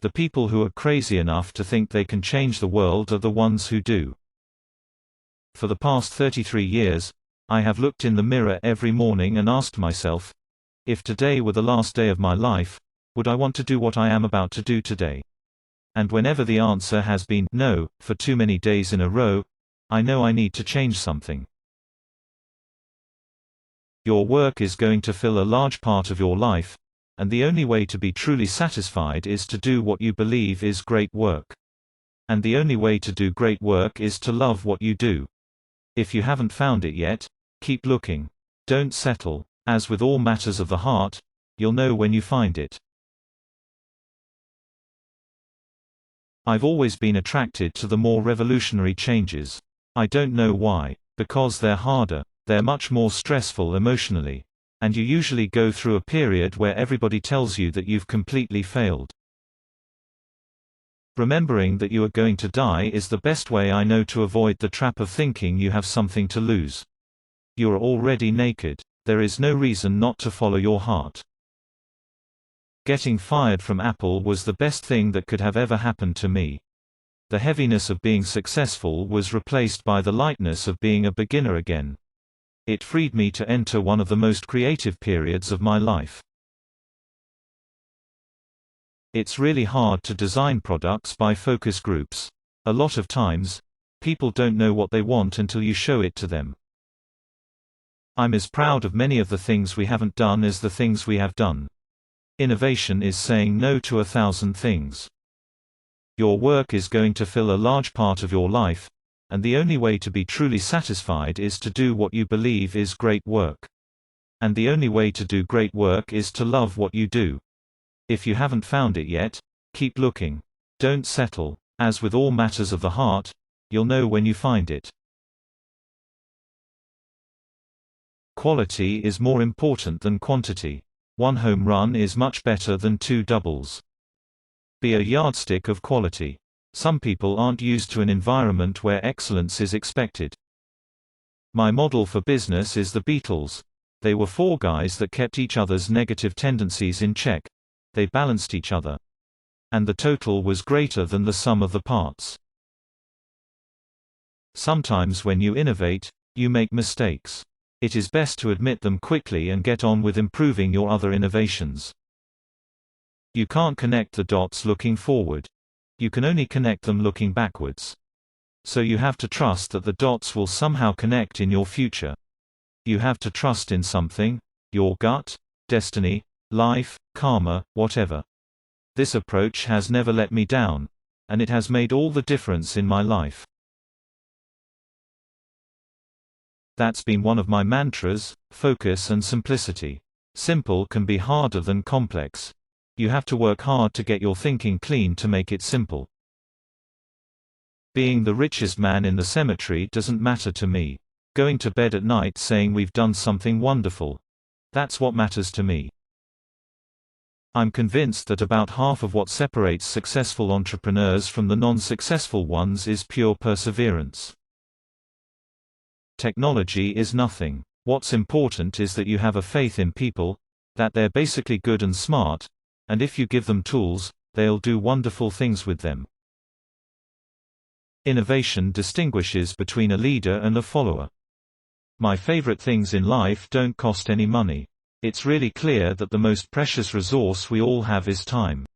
The people who are crazy enough to think they can change the world are the ones who do. For the past 33 years, I have looked in the mirror every morning and asked myself, if today were the last day of my life, would I want to do what I am about to do today? And whenever the answer has been no, for too many days in a row, I know I need to change something. Your work is going to fill a large part of your life, and the only way to be truly satisfied is to do what you believe is great work. And the only way to do great work is to love what you do. If you haven't found it yet, keep looking. Don't settle. As with all matters of the heart, you'll know when you find it. I've always been attracted to the more revolutionary changes. I don't know why. Because they're harder. They're much more stressful emotionally. And you usually go through a period where everybody tells you that you've completely failed. Remembering that you are going to die is the best way I know to avoid the trap of thinking you have something to lose. You are already naked. There is no reason not to follow your heart. Getting fired from Apple was the best thing that could have ever happened to me. The heaviness of being successful was replaced by the lightness of being a beginner again. It freed me to enter one of the most creative periods of my life. It's really hard to design products by focus groups. A lot of times, people don't know what they want until you show it to them. I'm as proud of many of the things we haven't done as the things we have done. Innovation is saying no to 1,000 things. Your work is going to fill a large part of your life, and the only way to be truly satisfied is to do what you believe is great work. And the only way to do great work is to love what you do. If you haven't found it yet, keep looking. Don't settle. As with all matters of the heart, you'll know when you find it. Quality is more important than quantity. One home run is much better than 2 doubles. Be a yardstick of quality. Some people aren't used to an environment where excellence is expected. My model for business is the Beatles. They were 4 guys that kept each other's negative tendencies in check. They balanced each other. And the total was greater than the sum of the parts. Sometimes when you innovate, you make mistakes. It is best to admit them quickly and get on with improving your other innovations. You can't connect the dots looking forward. You can only connect them looking backwards. So you have to trust that the dots will somehow connect in your future. You have to trust in something, your gut, destiny, life, karma, whatever. This approach has never let me down, and it has made all the difference in my life. That's been one of my mantras: focus and simplicity. Simple can be harder than complex. You have to work hard to get your thinking clean to make it simple. Being the richest man in the cemetery doesn't matter to me. Going to bed at night saying we've done something wonderful. That's what matters to me. I'm convinced that about half of what separates successful entrepreneurs from the non-successful ones is pure perseverance. Technology is nothing. What's important is that you have a faith in people, that they're basically good and smart, and if you give them tools, they'll do wonderful things with them. Innovation distinguishes between a leader and a follower. My favorite things in life don't cost any money. It's really clear that the most precious resource we all have is time.